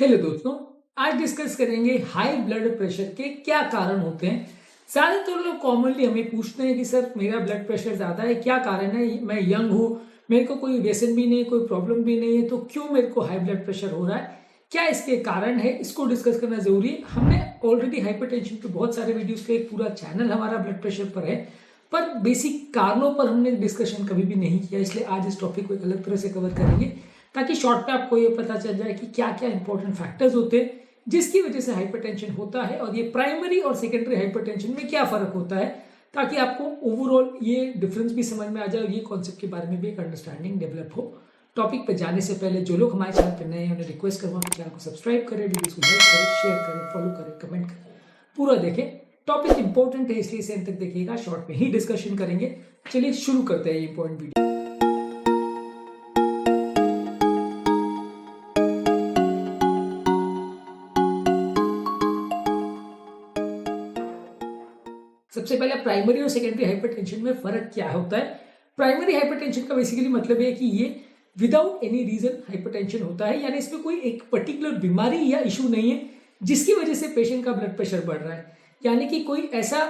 Hello दोस्तों, आज discuss करेंगे हाई ब्लड प्रेशर के क्या कारण होते हैं। ज्यादातर लोग कॉमनली हमें पूछते हैं कि सर मेरा ब्लड प्रेशर ज्यादा है, क्या कारण है? मैं यंग हूँ, मेरे को कोई व्यसन भी नहीं, कोई प्रॉब्लम भी नहीं है, तो क्यों मेरे को हाई ब्लड प्रेशर हो रहा है? क्या इसके कारण है? इसको डिस्कस करना जरूरी है। हमने ऑलरेडी हाइपरटेंशन पे बहुत सारे वीडियोस का एक पूरा चैनल हमारा ब्लड प्रेशर पर है, पर बेसिक कारणों पर हमने डिस्कशन कभी भी नहीं किया, इसलिए आज इस टॉपिक को एक अलग तरह से कवर करेंगे ताकि शॉर्ट पे आपको ये पता चल जाए कि क्या क्या इंपॉर्टेंट फैक्टर्स होते हैं जिसकी वजह से हाइपरटेंशन होता है और ये प्राइमरी और सेकेंडरी हाइपरटेंशन में क्या फर्क होता है, ताकि आपको ओवरऑल ये डिफरेंस भी समझ में आ जाए और ये कॉन्सेप्ट के बारे में भी एक अंडरस्टैंडिंग डेवलप हो। टॉपिक पे जाने से पहले जो लोग हमारे चैनल पर नए हैं उन्हें रिक्वेस्ट करूँगा कि चैनल को सब्सक्राइब करें, वीडियोस को लाइक करें, शेयर करें, फॉलो करें, कमेंट करें, पूरा देखें। टॉपिक इंपॉर्टेंट है इसलिए इसे अंत तक देखिएगा, शॉर्ट में ही डिस्कशन करेंगे। चलिए शुरू करते हैं ये इंपॉर्टेंट वीडियो। सबसे पहले प्राइमरी और सेकेंडरी हाइपरटेंशन में फर्क क्या होता है। प्राइमरी हाइपरटेंशन का बेसिकली मतलब है कि ये विदाउट एनी रीजन हाइपरटेंशन होता है, यानी इसमें कोई एक पर्टिकुलर बीमारी या इशू नहीं है जिसकी वजह से पेशेंट का ब्लड प्रेशर बढ़ रहा है। यानी कि कोई ऐसा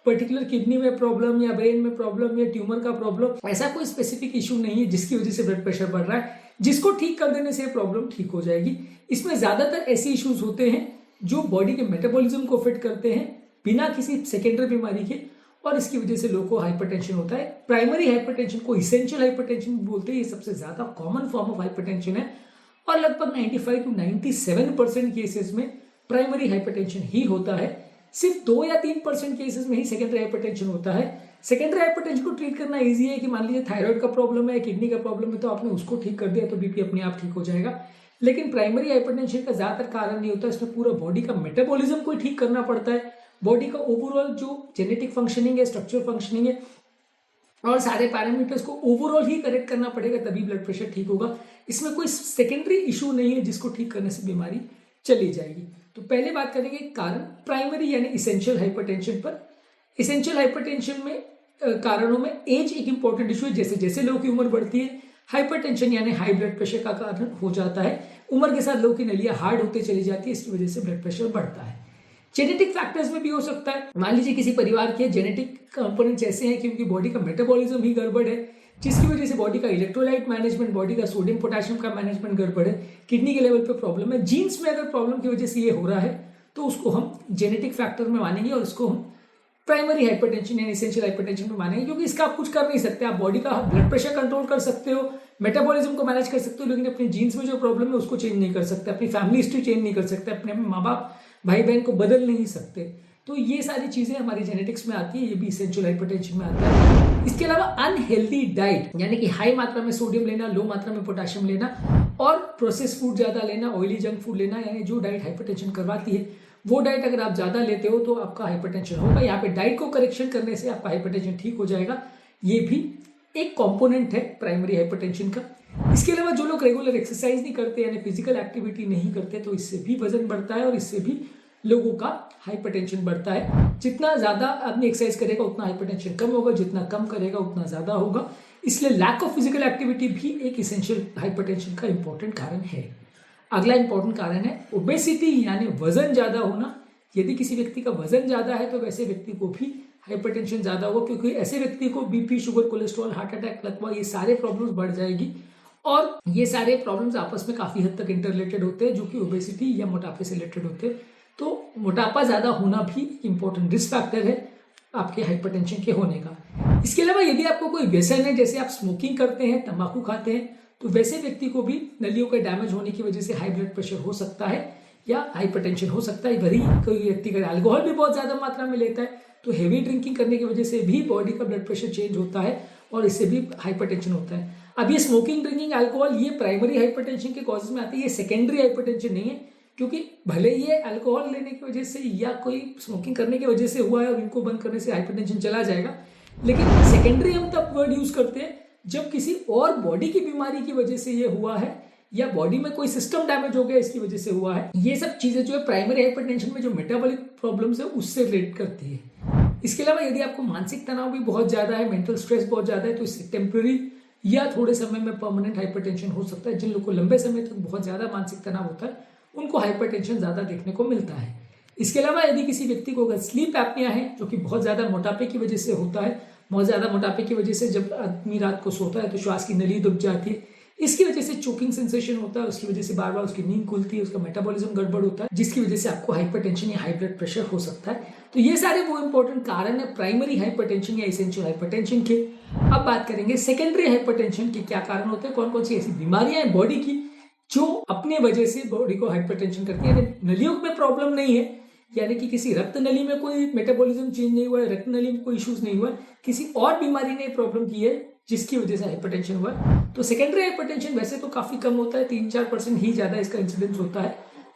पर्टिकुलर किडनी में प्रॉब्लम या ब्रेन में प्रॉब्लम या ट्यूमर का प्रॉब्लम, ऐसा कोई स्पेसिफिक इशू नहीं है जिसकी वजह से ब्लड प्रेशर बढ़ रहा है, जिसको ठीक कर देने से प्रॉब्लम ठीक हो जाएगी। इसमें ज्यादातर ऐसे इश्यूज होते हैं जो बॉडी के मेटाबॉलिज्म को फिट करते हैं बिना किसी सेकेंडरी बीमारी के, और इसकी वजह से लोगों को हाइपरटेंशन होता है। प्राइमरी हाइपरटेंशन को इसेंशियल हाइपरटेंशन बोलते हैं, ये सबसे ज्यादा कॉमन फॉर्म ऑफ हाइपरटेंशन है और लगभग 95 to 97% केसेस में प्राइमरी हाइपरटेंशन ही होता है। सिर्फ 2 या 3% केसेस में ही सेकेंडरी हाइपरटेंशन होता है। सेकेंडरी हाइपरटेंशन को ट्रीट करना इजी है कि मान लीजिए थायराइड का प्रॉब्लम है, किडनी का प्रॉब्लम है, तो आपने उसको ठीक कर दिया तो बीपी अपने आप ठीक हो जाएगा। लेकिन प्राइमरी हाइपरटेंशन का ज्यादातर कारण नहीं होता, इसमें पूरा बॉडी का मेटाबॉलिज्म को ठीक करना पड़ता है, बॉडी का ओवरऑल जो जेनेटिक फंक्शनिंग है, स्ट्रक्चर फंक्शनिंग है और सारे पैरामीटर्स को ओवरऑल ही करेक्ट करना पड़ेगा, तभी ब्लड प्रेशर ठीक होगा। इसमें कोई सेकेंडरी इशू नहीं है जिसको ठीक करने से बीमारी चली जाएगी। तो पहले बात करेंगे कारण प्राइमरी यानी इसेंशियल हाइपरटेंशन पर। इसेंशियल हाइपरटेंशन में कारणों में एज एक इंपॉर्टेंट इशू है। जैसे जैसे लोगों की उम्र बढ़ती है, हाइपरटेंशन यानी हाई ब्लड प्रेशर का कारण हो जाता है। उम्र के साथ लोगों की नलियां हार्ड होते चली जाती है, इसकी वजह से ब्लड प्रेशर बढ़ता है। जेनेटिक फैक्टर्स में भी हो सकता है। मान लीजिए किसी परिवार के जेनेटिक कंपोनेंट्स ऐसे हैं कि उनकी बॉडी का मेटाबॉलिज्म ही गड़बड़ है, जिसकी वजह से बॉडी का इलेक्ट्रोलाइट मैनेजमेंट, बॉडी का सोडियम पोटेशियम का मैनेजमेंट गड़बड़ है, किडनी के लेवल पे प्रॉब्लम है, जीन्स में अगर प्रॉब्लम की वजह से ये हो रहा है तो उसको हम जेनेटिक फैक्टर में मानेंगे और इसको हम प्राइमरी हाइपरटेंशन यानी एसेंशियल हाइपरटेंशन में मानेंगे, क्योंकि इसका आप कुछ कर नहीं सकते। आप बॉडी का ब्लड प्रेशर कंट्रोल कर सकते हो, मेटाबॉलिज्म को मैनेज कर सकते हो, लेकिन अपने जीन्स में जो प्रॉब्लम है उसको चेंज नहीं कर सकते, अपनी फैमिली हिस्ट्री चेंज नहीं कर सकते, अपने माँ बाप भाई बहन को बदल नहीं सकते। तो ये सारी चीजें हमारी जेनेटिक्स में आती है, ये भी इसेंशियल हाइपरटेंशन में आता है। इसके अलावा अनहेल्दी डाइट यानी कि हाई मात्रा में सोडियम लेना, लो मात्रा में पोटेशियम लेना और प्रोसेस फूड ज्यादा लेना, ऑयली जंक फूड लेना, यानी जो डाइट हाइपरटेंशन करवाती है वो डाइट अगर आप ज्यादा लेते हो तो आपका हाइपरटेंशन होगा। यहाँ पे डाइट को करेक्शन करने से आपका हाइपरटेंशन ठीक हो जाएगा। ये भी एक कंपोनेंट है प्राइमरी हाइपरटेंशन का। इसके अलावा जो लोग रेगुलर एक्सरसाइज नहीं करते यानी फिजिकल एक्टिविटी नहीं करते, तो इससे भी वजन बढ़ता है और इससे भी लोगों का हाइपरटेंशन बढ़ता है। जितना ज्यादा आदमी एक्सरसाइज करेगा उतना हाइपरटेंशन कम होगा, जितना कम करेगा उतना ज्यादा होगा। इसलिए लैक ऑफ फिजिकल एक्टिविटी भी एक इसेंशियल हाइपरटेंशन का इंपॉर्टेंट कारण है। अगला इंपॉर्टेंट कारण है ओबेसिटी यानी वजन ज्यादा होना। यदि किसी व्यक्ति का वजन ज्यादा है तो वैसे व्यक्ति को भी हाइपरटेंशन ज्यादा होगा, क्योंकि ऐसे व्यक्ति को BP, sugar, cholesterol, heart attack, लकवा, ये सारे प्रॉब्लम्स बढ़ जाएगी और ये सारे प्रॉब्लम्स आपस में काफी हद तक इंटररिलेटेड होते हैं, जो कि ओबेसिटी या मोटापे से रिलेटेड होते हैं। तो मोटापा ज्यादा होना भी इंपॉर्टेंट रिस्क फैक्टर है आपके हाइपरटेंशन के होने का। इसके अलावा यदि आपको कोई व्यसन है, जैसे आप स्मोकिंग करते हैं, तंबाकू खाते हैं, तो वैसे व्यक्ति को भी नलियों का डैमेज होने की वजह से हाई ब्लड प्रेशर हो सकता है या हाइपरटेंशन हो सकता है। वही कोई व्यक्ति अगर अल्कोहल भी बहुत ज्यादा मात्रा में लेता है तो हेवी ड्रिंकिंग करने की वजह से भी बॉडी का ब्लड प्रेशर चेंज होता है और इससे भी हाइपरटेंशन होता है। अब ये स्मोकिंग, ड्रिंकिंग, अल्कोहल ये प्राइमरी हाइपरटेंशन के कॉजेज में आती है, ये सेकेंडरी हाइपरटेंशन नहीं है, क्योंकि भले ये अल्कोहल लेने की वजह से या कोई स्मोकिंग करने की वजह से हुआ है और इनको बंद करने से हाइपरटेंशन चला जाएगा, लेकिन सेकेंडरी हम तब वर्ड यूज करते हैं जब किसी और बॉडी की बीमारी की वजह से ये हुआ है या बॉडी में कोई सिस्टम डैमेज हो गया इसकी वजह से हुआ है। ये सब चीजें जो है प्राइमरी हाइपरटेंशन में जो मेटाबॉलिक प्रॉब्लम्स है उससे रिलेट करती है। इसके अलावा यदि आपको मानसिक तनाव भी बहुत ज्यादा है, मेंटल स्ट्रेस बहुत ज्यादा है, तो इससे टेम्पररी या थोड़े समय में परमानेंट हाइपरटेंशन हो सकता है। जिन लोगों को लंबे समय तक बहुत ज्यादा मानसिक तनाव होता है उनको हाइपरटेंशन ज़्यादा देखने को मिलता है। इसके अलावा यदि किसी व्यक्ति को अगर स्लीप एपनिया है, जो कि बहुत ज़्यादा मोटापे की वजह से होता है, बहुत ज़्यादा मोटापे की वजह से जब आदमी रात को सोता है तो श्वास की नली दब जाती है, इसकी वजह से चोकिंग सेंसेशन होता है, उसकी वजह से बार बार उसकी नींद खुलती है, उसका मेटाबॉलिज्म गड़बड़ होता है, जिसकी वजह से आपको हाइपरटेंशन या हाई ब्लड प्रेशर हो सकता है। तो ये सारे वो इंपॉर्टेंट कारण है प्राइमरी हाइपरटेंशन या एसेंशियल हाइपरटेंशन के। अब बात करेंगे सेकेंडरी हाइपरटेंशन के क्या कारण होते हैं, कौन कौन सी ऐसी बीमारियां हैं बॉडी की जो अपने वजह से बॉडी को हाइपरटेंशन करती है। नलियों में प्रॉब्लम नहीं है, यानी कि किसी रक्त नली में कोई मेटाबॉलिज्म चेंज नहीं हुआ है, रक्त नली में कोई इश्यूज नहीं हुआ है, किसी और बीमारी ने प्रॉब्लम की है जिसकी वजह से हाइपरटेंशन हुआ है। तो सेकेंडरी हाइपरटेंशन वैसे तो काफी कम होता है, 3-4% ही ज्यादा इसका इंसिडेंस होता है,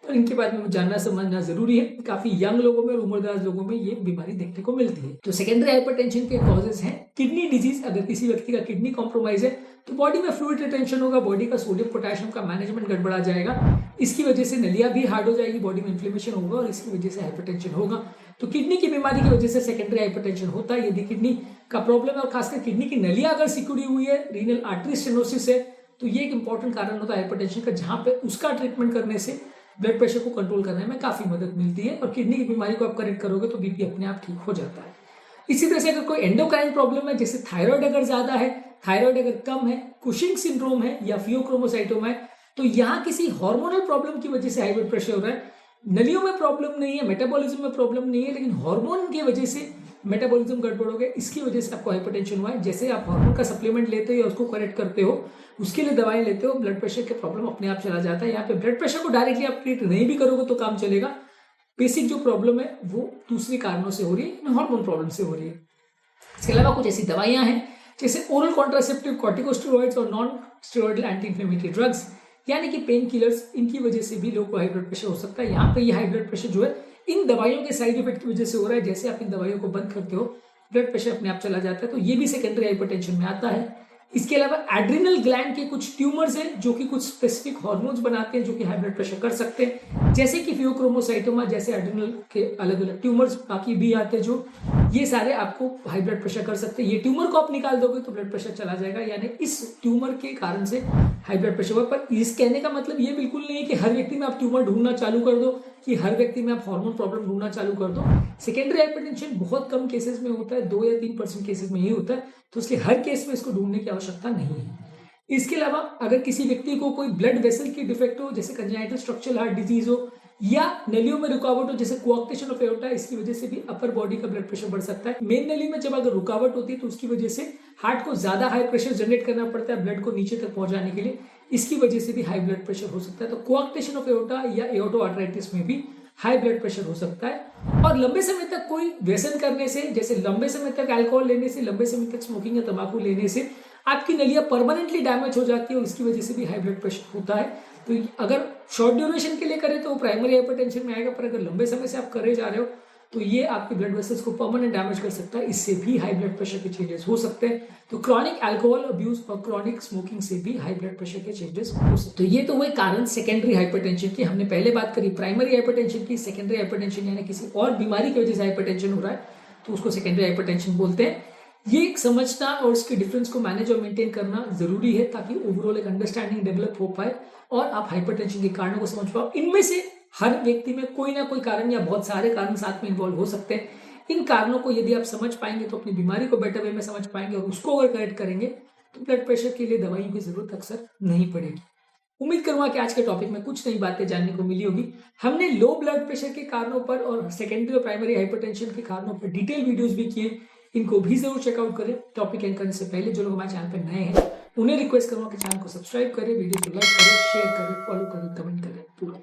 पर इनके बारे में जानना समझना जरूरी है। काफी यंग लोगों में और उम्रदराज लोगों में ये बीमारी देखने को मिलती है। तो सेकेंडरी हाइपरटेंशन के कॉजेज हैं किडनी डिजीज। अगर किसी व्यक्ति का किडनी कॉम्प्रोमाइज है तो बॉडी में फ्लूइड रिटेंशन होगा, बॉडी का सोडियम पोटेशियम का मैनेजमेंट गड़बड़ा जाएगा, इसकी वजह से नलियां भी हार्ड हो जाएगी, बॉडी में इन्फ्लेमेशन होगा और इसकी वजह से हाइपरटेंशन होगा। तो किडनी की बीमारी की वजह से सेकेंडरी हाइपरटेंशन होता है। यदि किडनी का प्रॉब्लम है और खासकर किडनी की नलियां अगर सिकुड़ी हुई है, रीनल आर्टरी स्टेनोसिस है, तो ये एक इंपॉर्टेंट कारण होता है हाइपरटेंशन का, जहां पे उसका ट्रीटमेंट करने से ब्लड प्रेशर को कंट्रोल करने में काफी मदद मिलती है और किडनी की बीमारी को आप करेक्ट करोगे तो बीपी अपने आप ठीक हो जाता है। इसी तरह से अगर कोई एंडोक्राइन प्रॉब्लम है, जैसे थायराइड अगर ज्यादा है, थायराइड अगर कम है, कुशिंग सिंड्रोम है या फियोक्रोमोसाइटोमा है, तो यहाँ किसी हार्मोनल प्रॉब्लम की वजह से हाई ब्लड प्रेशर हो रहा है। नलियों में प्रॉब्लम नहीं है, मेटाबॉलिज्म में प्रॉब्लम नहीं है, लेकिन हार्मोन की वजह से मेटाबॉलिज्म गड़बड़ हो गया, इसकी वजह से आपको हाइपरटेंशन हुआ है। जैसे आप हार्मोन का सप्लीमेंट लेते हो या उसको करेक्ट करते हो, उसके लिए दवाएं लेते हो, ब्लड प्रेशर के प्रॉब्लम अपने आप चला जाता है। यहाँ पे ब्लड प्रेशर को डायरेक्टली आप ट्रीट नहीं भी करोगे तो काम चलेगा। बेसिक जो प्रॉब्लम है वो दूसरे कारणों से हो रही है, हार्मोन प्रॉब्लम से हो रही है। इसके अलावा कुछ ऐसी दवाइयां हैं जैसे ओरल कॉन्ट्रासेप्टिव कॉर्टिकोस्टेरॉइड्स और non steroidal anti inflammatory drugs, यानी कि पेन किलर्स, इनकी वजह से भी लोगों को हाई ब्लड प्रेशर हो सकता है। यहाँ पे ये हाई ब्लड प्रेशर जो है इन दवाइयों के साइड इफेक्ट की वजह से हो रहा है। जैसे आप इन दवाइयों को बंद करते हो ब्लड प्रेशर अपने आप चला जाता है, तो ये भी सेकेंडरी हाइपरटेंशन में आता है। इसके अलावा एड्रिनल ग्लैंड के कुछ ट्यूमर्स हैं जो कि कुछ स्पेसिफिक हार्मोन्स बनाते हैं जो कि हाई ब्लड प्रेशर कर सकते हैं, जैसे कि फियोक्रोमोसाइटोमा जैसे एड्रिनल के अलग अलग ट्यूमर्स बाकी भी आते हैं, जो ये सारे आपको हाई ब्लड प्रेशर कर सकते हैं। ये ट्यूमर को आप निकाल दोगे तो ब्लड प्रेशर चला जाएगा, यानी इस ट्यूमर के कारण से हाई ब्लड प्रेशर हुआ। पर इस कहने का मतलब ये बिल्कुल नहीं है कि हर व्यक्ति में आप ट्यूमर ढूंढना चालू कर दो, कि हर व्यक्ति में आप हार्मोन प्रॉब्लम ढूंढना चालू कर दो। सेकेंडरी हाइपरटेंशन बहुत कम केसेस में होता है, 2 या 3% केसेस में ही होता है, तो इसलिए हर केस में इसको ढूंढने की आवश्यकता नहीं है। इसके अलावा अगर किसी व्यक्ति को कोई ब्लड वेसल की डिफेक्ट हो, जैसे कंजेनिटल स्ट्रक्चरल हार्ट डिजीज हो, या नलियों में रुकावट हो जैसे कोआक्टेशन ऑफ एओर्टा, इसकी वजह से भी अपर बॉडी का ब्लड प्रेशर बढ़ सकता है। मेन नली में जब अगर रुकावट होती है तो उसकी वजह से हार्ट को ज्यादा हाई प्रेशर जनरेट करना पड़ता है ब्लड को नीचे तक पहुंचाने के लिए, इसकी वजह से भी हाई ब्लड प्रेशर हो सकता है। तो कोआक्टेशन ऑफ एओर्टा या एओर्टो आर्टराइटिस में भी हाई ब्लड प्रेशर हो सकता है। और लंबे समय तक कोई व्यसन करने से, जैसे लंबे समय तक अल्कोहल लेने से, लंबे समय तक स्मोकिंग या तंबाकू लेने से आपकी नलियां परमानेंटली डैमेज हो जाती है और इसकी वजह से भी हाई ब्लड प्रेशर होता है। तो अगर शॉर्ट ड्यूरेशन के लिए करें तो वो प्राइमरी हाइपरटेंशन में आएगा, पर अगर लंबे समय से आप करे जा रहे हो तो ये आपके ब्लड वेसल्स को परमानेंट डैमेज कर सकता है, इससे भी हाई ब्लड प्रेशर के चेंजेस हो सकते हैं। तो क्रॉनिक अल्कोहल अब्यूज और क्रॉनिक स्मोकिंग से भी हाई ब्लड प्रेशर के चेंजेस हो सकते हैं। तो ये तो हुए कारण सेकेंडरी हाइपरटेंशन की। हमने पहले बात करी प्राइमरी हाइपरटेंशन की। सेकेंडरी हाइपरटेंशन यानी किसी और बीमारी की वजह से हाइपरटेंशन हो रहा है तो उसको सेकेंडरी हाइपरटेंशन बोलते हैं। ये समझना और उसके डिफरेंस को मैनेज और मेंटेन करना जरूरी है ताकि ओवरऑल एक अंडरस्टैंडिंग डेवलप हो पाए और आप हाइपरटेंशन के कारणों को समझ पाओ। इनमें से हर व्यक्ति में कोई ना कोई कारण या बहुत सारे कारण साथ में इन्वॉल्व हो सकते हैं। इन कारणों को यदि आप समझ पाएंगे तो अपनी बीमारी को बेटर वे में समझ पाएंगे और उसको अगर करेक्ट करेंगे तो ब्लड प्रेशर के लिए दवाइयों की जरूरत अक्सर नहीं पड़ेगी। उम्मीद करूंगा कि आज के टॉपिक में कुछ नई बातें जानने को मिली होगी। हमने लो ब्लड प्रेशर के कारणों पर और सेकेंडरी और प्राइमरी हाइपरटेंशन के कारणों पर डिटेल वीडियोस भी किए, इनको भी जरूर चेकआउट करें। टॉपिक एंड करने से पहले जो लोग हमारे चैनल पर नए हैं उन्हें रिक्वेस्ट करूंगा कि चैनल को सब्सक्राइब करें, वीडियो को लाइक करें, शेयर करें, फॉलो करें, कमेंट करें पूरा।